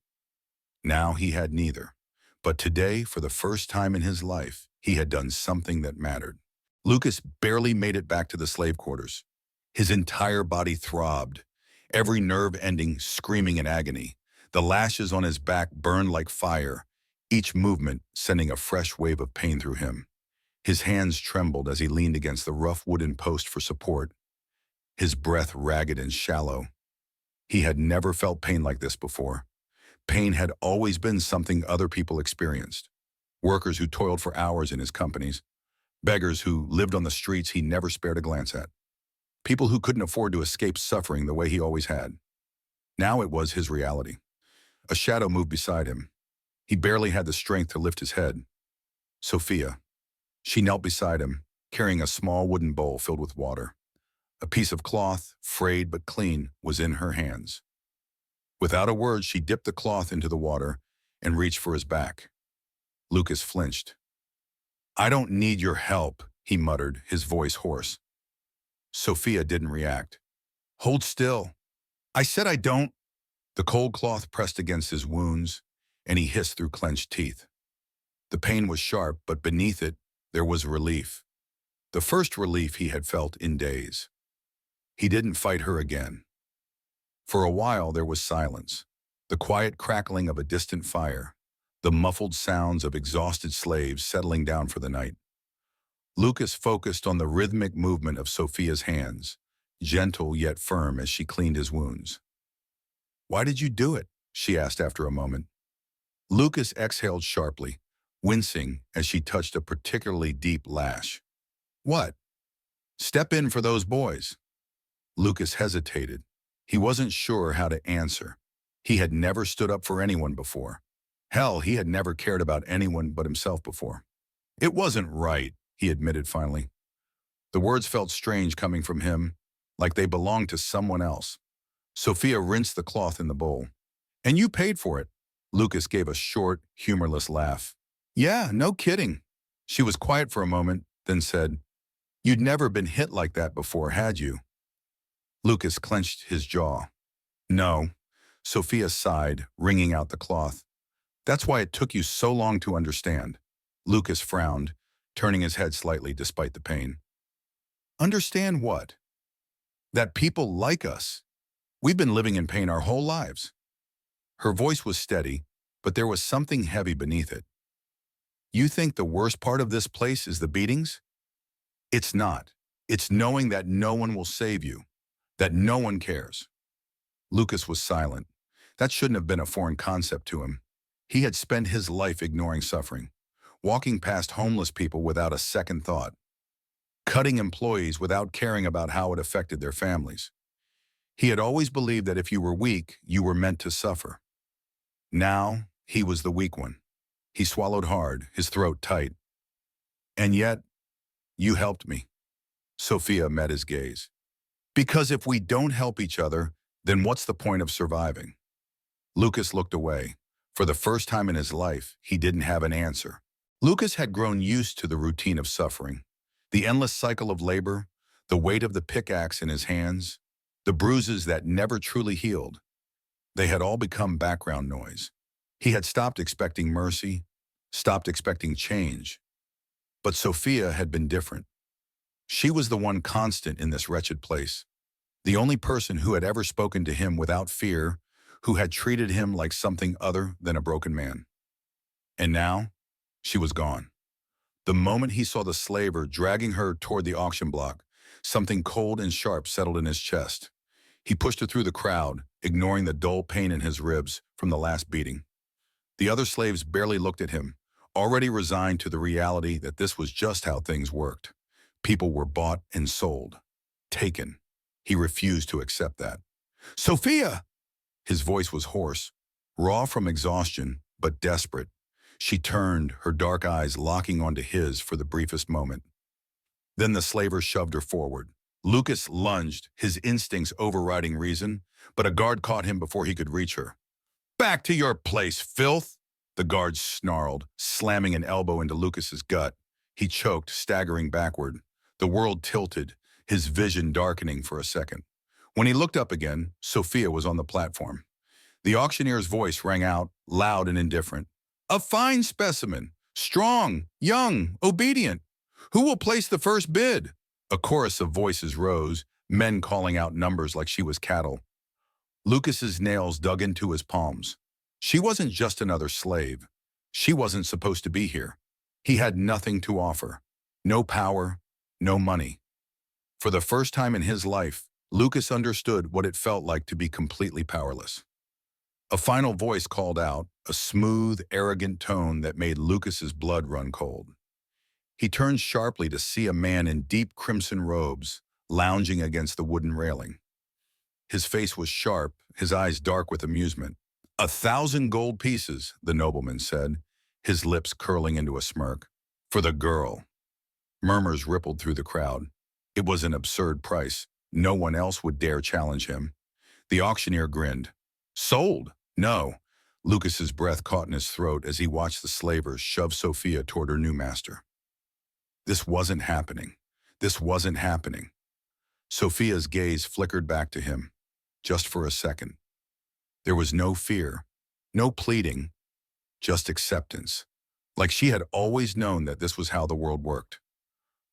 Now he had neither. But today, for the first time in his life, he had done something that mattered. Lucas barely made it back to the slave quarters. His entire body throbbed, every nerve ending screaming in agony. The lashes on his back burned like fire, each movement sending a fresh wave of pain through him. His hands trembled as he leaned against the rough wooden post for support, his breath ragged and shallow. He had never felt pain like this before. Pain had always been something other people experienced. Workers who toiled for hours in his companies, beggars who lived on the streets he never spared a glance at, people who couldn't afford to escape suffering the way he always had. Now it was his reality. A shadow moved beside him. He barely had the strength to lift his head. Sophia. She knelt beside him, carrying a small wooden bowl filled with water. A piece of cloth, frayed but clean, was in her hands. Without a word, she dipped the cloth into the water and reached for his back. Lucas flinched. "I don't need your help," he muttered, his voice hoarse. Sophia didn't react. "Hold still. I said I don't." The cold cloth pressed against his wounds, and he hissed through clenched teeth. The pain was sharp, but beneath it, there was relief. The first relief he had felt in days. He didn't fight her again. For a while, there was silence. The quiet crackling of a distant fire, the muffled sounds of exhausted slaves settling down for the night. Lucas focused on the rhythmic movement of Sophia's hands, gentle yet firm as she cleaned his wounds. "Why did you do it?" she asked after a moment. Lucas exhaled sharply, wincing as she touched a particularly deep lash. "What?" "Step in for those boys." Lucas hesitated. He wasn't sure how to answer. He had never stood up for anyone before. Hell, he had never cared about anyone but himself before. "It wasn't right," he admitted finally. The words felt strange coming from him, like they belonged to someone else. Sophia rinsed the cloth in the bowl. "And you paid for it." Lucas gave a short, humorless laugh. "Yeah, no kidding." She was quiet for a moment, then said, "You'd never been hit like that before, had you?" Lucas clenched his jaw. "No." Sophia sighed, wringing out the cloth. "That's why it took you so long to understand." Lucas frowned, turning his head slightly despite the pain. "Understand what?" "That people like us. We've been living in pain our whole lives." Her voice was steady, but there was something heavy beneath it. "You think the worst part of this place is the beatings?" "It's not. It's knowing that no one will save you, that no one cares." Lucas was silent. That shouldn't have been a foreign concept to him. He had spent his life ignoring suffering, walking past homeless people without a second thought, cutting employees without caring about how it affected their families. He had always believed that if you were weak, you were meant to suffer. Now, he was the weak one. He swallowed hard, his throat tight. And yet, you helped me. Sophia met his gaze. Because if we don't help each other, then what's the point of surviving? Lucas looked away. For the first time in his life, he didn't have an answer. Lucas had grown used to the routine of suffering. The endless cycle of labor, the weight of the pickaxe in his hands, the bruises that never truly healed. They had all become background noise. He had stopped expecting mercy, stopped expecting change. But Sophia had been different. She was the one constant in this wretched place, the only person who had ever spoken to him without fear, who had treated him like something other than a broken man. And now, she was gone. The moment he saw the slaver dragging her toward the auction block, something cold and sharp settled in his chest. He pushed her through the crowd, ignoring the dull pain in his ribs from the last beating. The other slaves barely looked at him, already resigned to the reality that this was just how things worked. People were bought and sold, taken. He refused to accept that. "Sophia!" His voice was hoarse, raw from exhaustion, but desperate. She turned, her dark eyes locking onto his for the briefest moment. Then the slaver shoved her forward. Lucas lunged, his instincts overriding reason, but a guard caught him before he could reach her. "Back to your place, filth!" The guard snarled, slamming an elbow into Lucas's gut. He choked, staggering backward. The world tilted, his vision darkening for a second. When he looked up again, Sophia was on the platform. The auctioneer's voice rang out, loud and indifferent. "A fine specimen, strong, young, obedient. Who will place the first bid?" A chorus of voices rose, men calling out numbers like she was cattle. Lucas's nails dug into his palms. She wasn't just another slave. She wasn't supposed to be here. He had nothing to offer. No power, no money. For the first time in his life, Lucas understood what it felt like to be completely powerless. A final voice called out, a smooth, arrogant tone that made Lucas's blood run cold. He turned sharply to see a man in deep crimson robes lounging against the wooden railing. His face was sharp, his eyes dark with amusement. "1,000 gold pieces," the nobleman said, his lips curling into a smirk. "For the girl." Murmurs rippled through the crowd. It was an absurd price. No one else would dare challenge him. The auctioneer grinned. "Sold? No." Lucas's breath caught in his throat as he watched the slavers shove Sophia toward her new master. This wasn't happening. This wasn't happening. Sophia's gaze flickered back to him, just for a second. There was no fear, no pleading, just acceptance, like she had always known that this was how the world worked.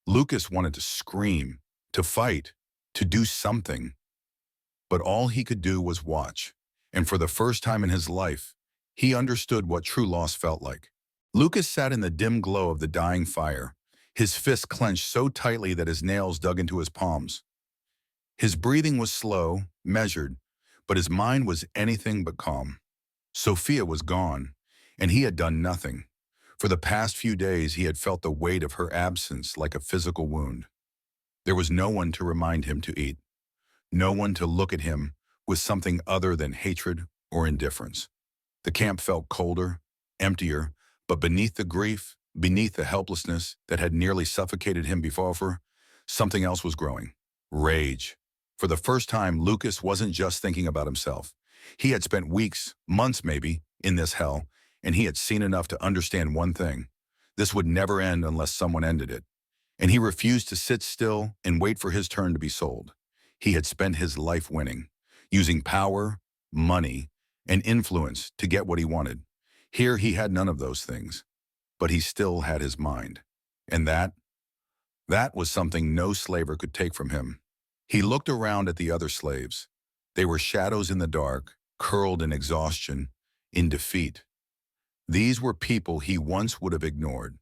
Lucas wanted to scream, to fight, to do something, but all he could do was watch, and for the first time in his life, he understood what true loss felt like. Lucas sat in the dim glow of the dying fire, his fists clenched so tightly that his nails dug into his palms. His breathing was slow, measured, but his mind was anything but calm. Sophia was gone, and he had done nothing. For the past few days, he had felt the weight of her absence like a physical wound. There was no one to remind him to eat, no one to look at him with something other than hatred or indifference. The camp felt colder, emptier, but beneath the grief, beneath the helplessness that had nearly suffocated him before, something else was growing. Rage. For the first time, Lucas wasn't just thinking about himself. He had spent weeks, months maybe, in this hell, and he had seen enough to understand one thing. This would never end unless someone ended it. And he refused to sit still and wait for his turn to be sold. He had spent his life winning, using power, money, and influence to get what he wanted. Here he had none of those things, but he still had his mind. And that was something no slaver could take from him. He looked around at the other slaves. They were shadows in the dark, curled in exhaustion, in defeat. These were people he once would have ignored.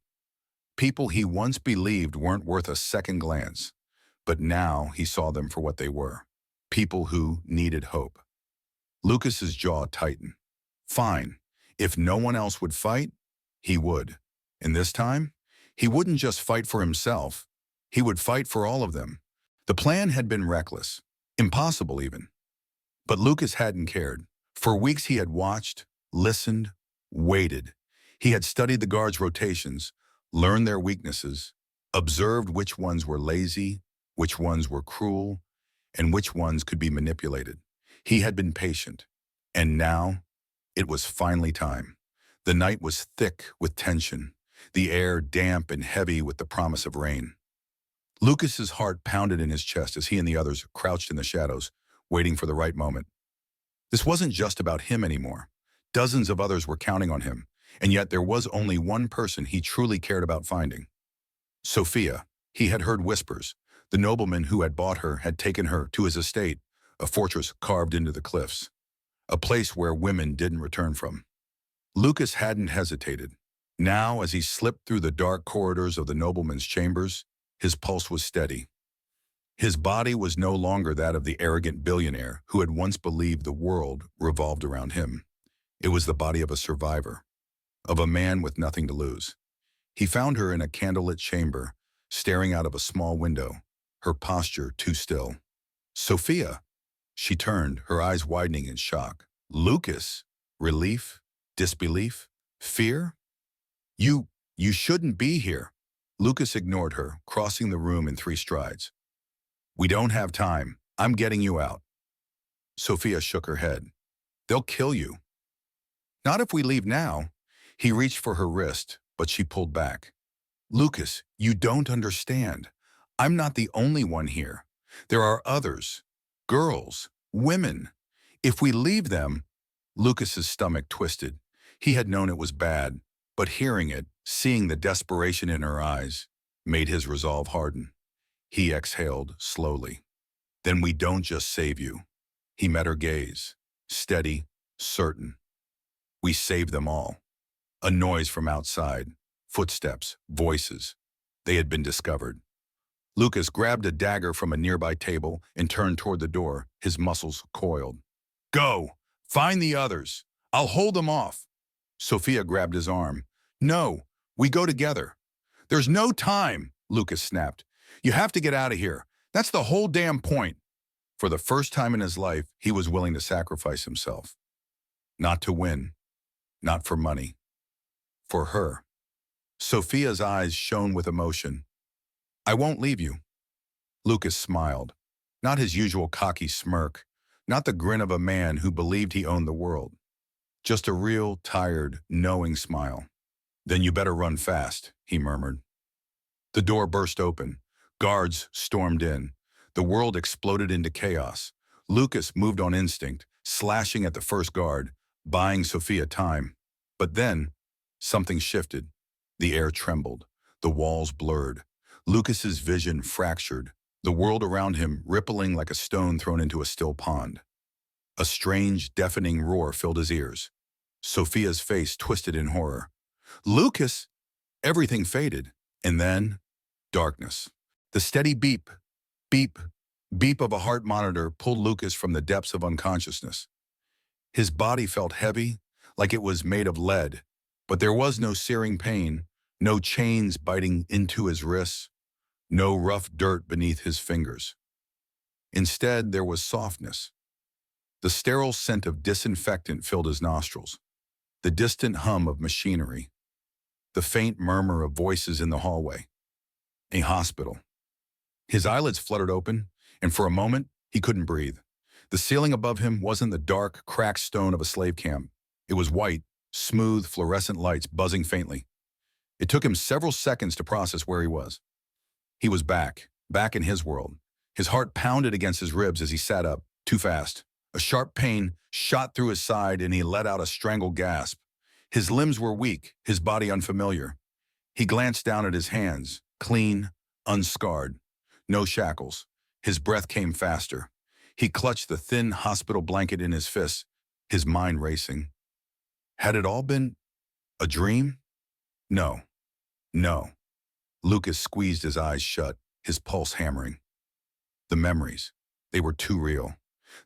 People he once believed weren't worth a second glance. But now he saw them for what they were. People who needed hope. Lucas's jaw tightened. Fine. If no one else would fight, he would. And this time, he wouldn't just fight for himself. He would fight for all of them. The plan had been reckless, impossible even. But Lucas hadn't cared. For weeks he had watched, listened, waited. He had studied the guards' rotations, learned their weaknesses, observed which ones were lazy, which ones were cruel, and which ones could be manipulated. He had been patient. And now, it was finally time. The night was thick with tension, the air damp and heavy with the promise of rain. Lucas's heart pounded in his chest as he and the others crouched in the shadows, waiting for the right moment. This wasn't just about him anymore. Dozens of others were counting on him, and yet there was only one person he truly cared about finding. Sophia. He had heard whispers. The nobleman who had bought her had taken her to his estate, a fortress carved into the cliffs, a place where women didn't return from. Lucas hadn't hesitated. Now, as he slipped through the dark corridors of the nobleman's chambers, his pulse was steady. His body was no longer that of the arrogant billionaire who had once believed the world revolved around him. It was the body of a survivor, of a man with nothing to lose. He found her in a candlelit chamber, staring out of a small window, her posture too still. Sophia. She turned, her eyes widening in shock. Lucas. Relief? Disbelief? Fear? You shouldn't be here. Lucas ignored her, crossing the room in 3 strides. We don't have time. I'm getting you out. Sophia shook her head. They'll kill you. Not if we leave now. He reached for her wrist, but she pulled back. Lucas, you don't understand. I'm not the only one here. There are others. Girls. Women. If we leave them... Lucas's stomach twisted. He had known it was bad, but hearing it, seeing the desperation in her eyes, made his resolve harden. He exhaled slowly. Then we don't just save you. He met her gaze, steady, certain. We save them all. A noise from outside, footsteps, voices. They had been discovered. Lucas grabbed a dagger from a nearby table and turned toward the door, his muscles coiled. Go! Find the others. I'll hold them off. Sophia grabbed his arm. No, we go together. There's no time, Lucas snapped. You have to get out of here. That's the whole damn point. For the first time in his life, he was willing to sacrifice himself. Not to win. Not for money. For her. Sophia's eyes shone with emotion. I won't leave you. Lucas smiled. Not his usual cocky smirk. Not the grin of a man who believed he owned the world. Just a real, tired, knowing smile. Then you better run fast, he murmured. The door burst open. Guards stormed in. The world exploded into chaos. Lucas moved on instinct, slashing at the first guard, buying Sophia time. But then, something shifted. The air trembled. The walls blurred. Lucas's vision fractured, the world around him rippling like a stone thrown into a still pond. A strange, deafening roar filled his ears. Sophia's face twisted in horror. Lucas! Everything faded. And then, darkness. The steady beep, beep, beep of a heart monitor pulled Lucas from the depths of unconsciousness. His body felt heavy, like it was made of lead, but there was no searing pain, no chains biting into his wrists, no rough dirt beneath his fingers. Instead, there was softness. The sterile scent of disinfectant filled his nostrils, the distant hum of machinery, the faint murmur of voices in the hallway. A hospital. His eyelids fluttered open, and for a moment, he couldn't breathe. The ceiling above him wasn't the dark, cracked stone of a slave camp. It was white, smooth, fluorescent lights buzzing faintly. It took him several seconds to process where he was. He was back in his world. His heart pounded against his ribs as he sat up, too fast. A sharp pain shot through his side and he let out a strangled gasp. His limbs were weak, his body unfamiliar. He glanced down at his hands, clean, unscarred. No shackles. His breath came faster. He clutched the thin hospital blanket in his fists, his mind racing. Had it all been a dream? No. No. Lucas squeezed his eyes shut, his pulse hammering. The memories, they were too real.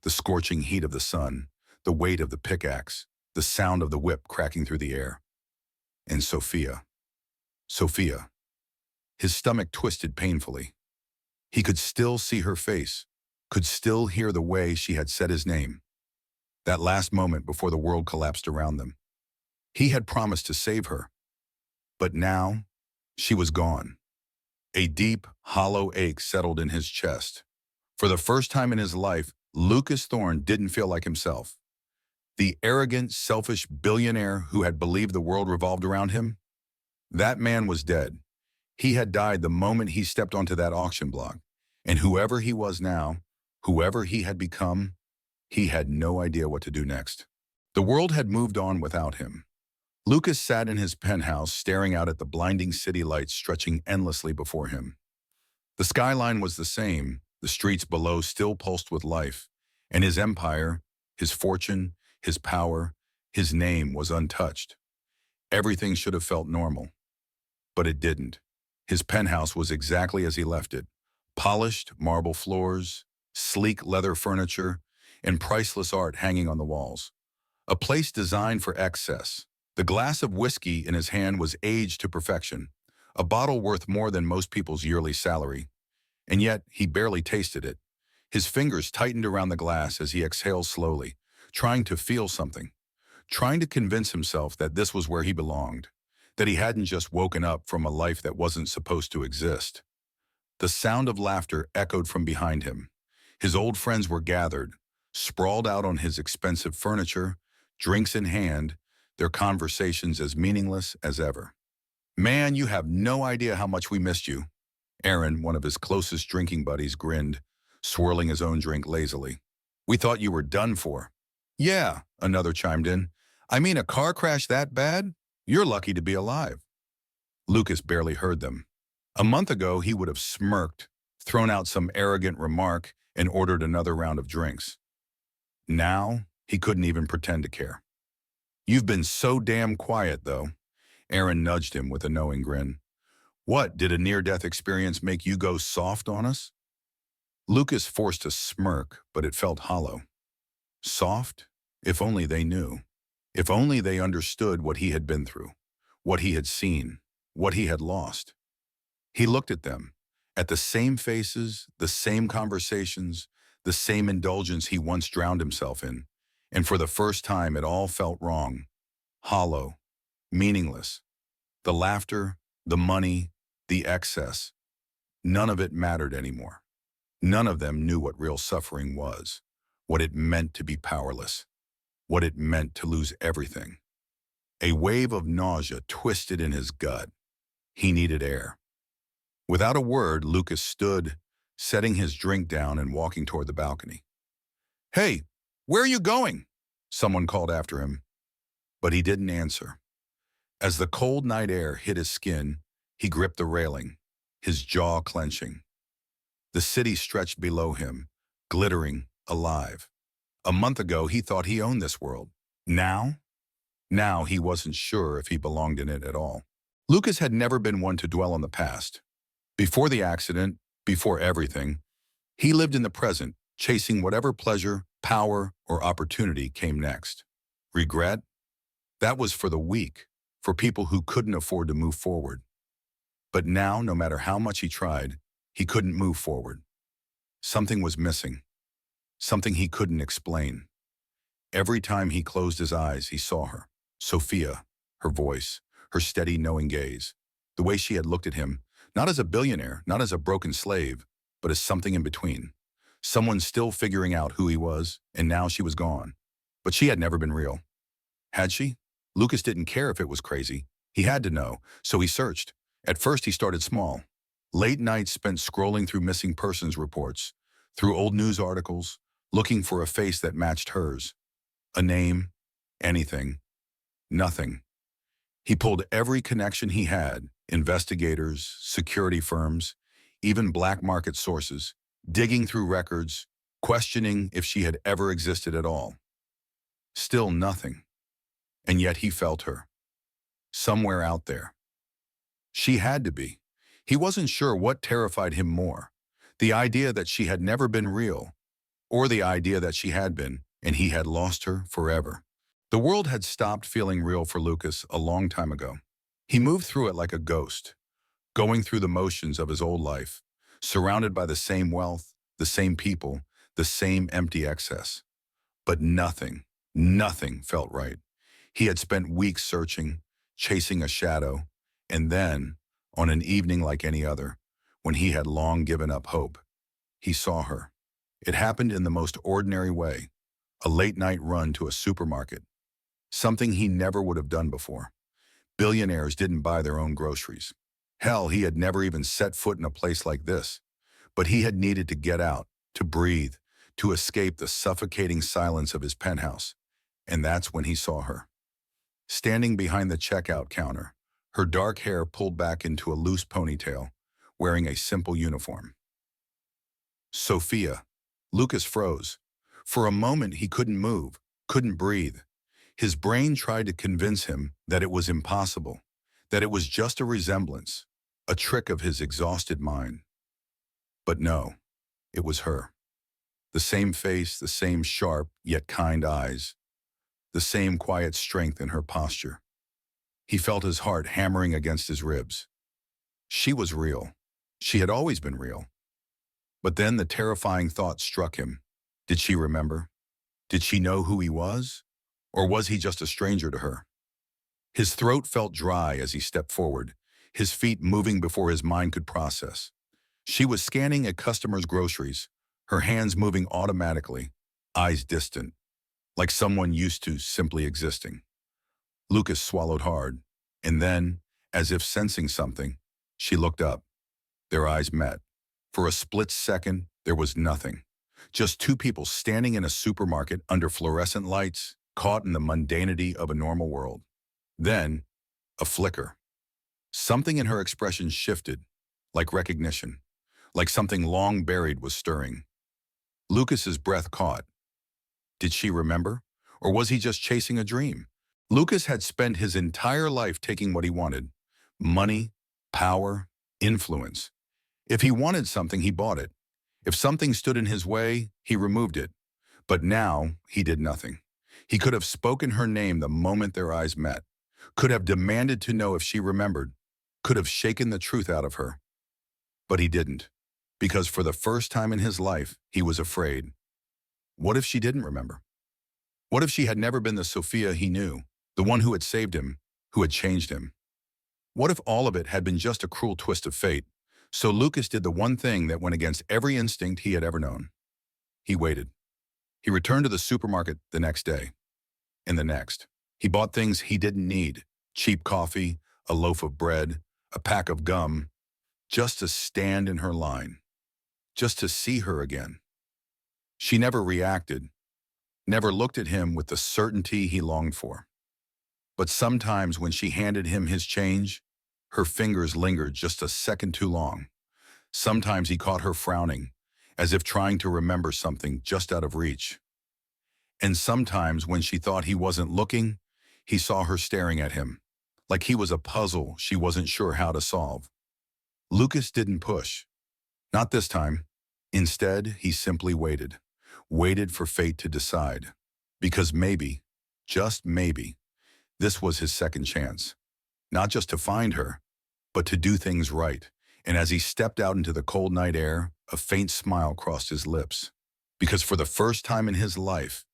The scorching heat of the sun, the weight of the pickaxe, the sound of the whip cracking through the air. And Sophia, his stomach twisted painfully. He could still see her face, could still hear the way she had said his name. That last moment before the world collapsed around them. He had promised to save her. But now, she was gone. A deep, hollow ache settled in his chest. For the first time in his life, Lucas Thorne didn't feel like himself. The arrogant, selfish billionaire who had believed the world revolved around him, that man was dead. He had died the moment he stepped onto that auction block. And whoever he was now, whoever he had become, he had no idea what to do next. The world had moved on without him. Lucas sat in his penthouse staring out at the blinding city lights stretching endlessly before him. The skyline was the same, the streets below still pulsed with life, and his empire, his fortune, his power, his name was untouched. Everything should have felt normal. But it didn't. His penthouse was exactly as he left it. Polished marble floors, sleek leather furniture, and priceless art hanging on the walls. A place designed for excess. The glass of whiskey in his hand was aged to perfection, a bottle worth more than most people's yearly salary. And yet, he barely tasted it. His fingers tightened around the glass as he exhaled slowly, trying to feel something, trying to convince himself that this was where he belonged, that he hadn't just woken up from a life that wasn't supposed to exist. The sound of laughter echoed from behind him. His old friends were gathered, sprawled out on his expensive furniture, drinks in hand, their conversations as meaningless as ever. "Man, you have no idea how much we missed you." Aaron, one of his closest drinking buddies, grinned, swirling his own drink lazily. "We thought you were done for." "Yeah," another chimed in. "I mean, a car crash that bad? You're lucky to be alive." Lucas barely heard them. A month ago, he would have smirked, thrown out some arrogant remark, and ordered another round of drinks. Now, he couldn't even pretend to care. "You've been so damn quiet, though." Aaron nudged him with a knowing grin. "What, did a near-death experience make you go soft on us?" Lucas forced a smirk, but it felt hollow. Soft? If only they knew. If only they understood what he had been through, what he had seen, what he had lost. He looked at them, at the same faces, the same conversations, the same indulgence he once drowned himself in, and for the first time it all felt wrong, hollow, meaningless. The laughter, the money, the excess, none of it mattered anymore. None of them knew what real suffering was, what it meant to be powerless, what it meant to lose everything. A wave of nausea twisted in his gut. He needed air. Without a word, Lucas stood, setting his drink down and walking toward the balcony. "Hey, where are you going?" someone called after him. But he didn't answer. As the cold night air hit his skin, he gripped the railing, his jaw clenching. The city stretched below him, glittering, alive. A month ago, he thought he owned this world. Now he wasn't sure if he belonged in it at all. Lucas had never been one to dwell on the past. Before the accident, before everything, he lived in the present, chasing whatever pleasure, power, or opportunity came next. Regret? That was for the weak, for people who couldn't afford to move forward. But now, no matter how much he tried, he couldn't move forward. Something was missing. Something he couldn't explain. Every time he closed his eyes, he saw her. Sophia, her voice, her steady, knowing gaze. The way she had looked at him, not as a billionaire, not as a broken slave, but as something in between. Someone still figuring out who he was, and now she was gone. But she had never been real. Had she? Lucas didn't care if it was crazy. He had to know, so he searched. At first, he started small. Late nights spent scrolling through missing persons reports, through old news articles, looking for a face that matched hers. A name, anything, nothing. He pulled every connection he had, investigators, security firms, even black market sources, digging through records, questioning if she had ever existed at all. Still nothing. And yet he felt her. Somewhere out there. She had to be. He wasn't sure what terrified him more, the idea that she had never been real, or the idea that she had been, and he had lost her forever. The world had stopped feeling real for Lucas a long time ago. He moved through it like a ghost, going through the motions of his old life, surrounded by the same wealth, the same people, the same empty excess. But nothing felt right. He had spent weeks searching, chasing a shadow, and then, on an evening like any other, when he had long given up hope, he saw her. It happened in the most ordinary way, a late-night run to a supermarket, something he never would have done before. Billionaires didn't buy their own groceries. Hell, he had never even set foot in a place like this. But he had needed to get out, to breathe, to escape the suffocating silence of his penthouse. And that's when he saw her. Standing behind the checkout counter, her dark hair pulled back into a loose ponytail, wearing a simple uniform. Sophia. Lucas froze. For a moment he couldn't move, couldn't breathe. His brain tried to convince him that it was impossible, that it was just a resemblance, a trick of his exhausted mind. But no, it was her. The same face, the same sharp yet kind eyes, the same quiet strength in her posture. He felt his heart hammering against his ribs. She was real. She had always been real. But then the terrifying thought struck him. Did she remember? Did she know who he was? Or was he just a stranger to her? His throat felt dry as he stepped forward, his feet moving before his mind could process. She was scanning a customer's groceries, her hands moving automatically, eyes distant, like someone used to simply existing. Lucas swallowed hard, and then, as if sensing something, she looked up. Their eyes met. For a split second, there was nothing. Just two people standing in a supermarket under fluorescent lights, caught in the mundanity of a normal world. Then, a flicker. Something in her expression shifted, like recognition, like something long buried was stirring. Lucas's breath caught. Did she remember? Or was he just chasing a dream? Lucas had spent his entire life taking what he wanted: money, power, influence. If he wanted something, he bought it. If something stood in his way, he removed it. But now, he did nothing. He could have spoken her name the moment their eyes met, could have demanded to know if she remembered, could have shaken the truth out of her. But he didn't, because for the first time in his life, he was afraid. What if she didn't remember? What if she had never been the Sophia he knew, the one who had saved him, who had changed him? What if all of it had been just a cruel twist of fate? So Lucas did the one thing that went against every instinct he had ever known. He waited. He returned to the supermarket the next day, and the next. He bought things he didn't need: cheap coffee, a loaf of bread, a pack of gum, just to stand in her line, just to see her again. She never reacted, never looked at him with the certainty he longed for. But sometimes when she handed him his change, her fingers lingered just a second too long. Sometimes he caught her frowning, as if trying to remember something just out of reach. And sometimes when she thought he wasn't looking, he saw her staring at him, like he was a puzzle she wasn't sure how to solve. Lucas didn't push. Not this time. Instead, he simply waited for fate to decide. Because maybe, just maybe, this was his second chance. Not just to find her, but to do things right. And as he stepped out into the cold night air, a faint smile crossed his lips. Because for the first time in his life,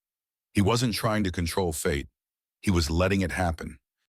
he wasn't trying to control fate. He was letting it happen.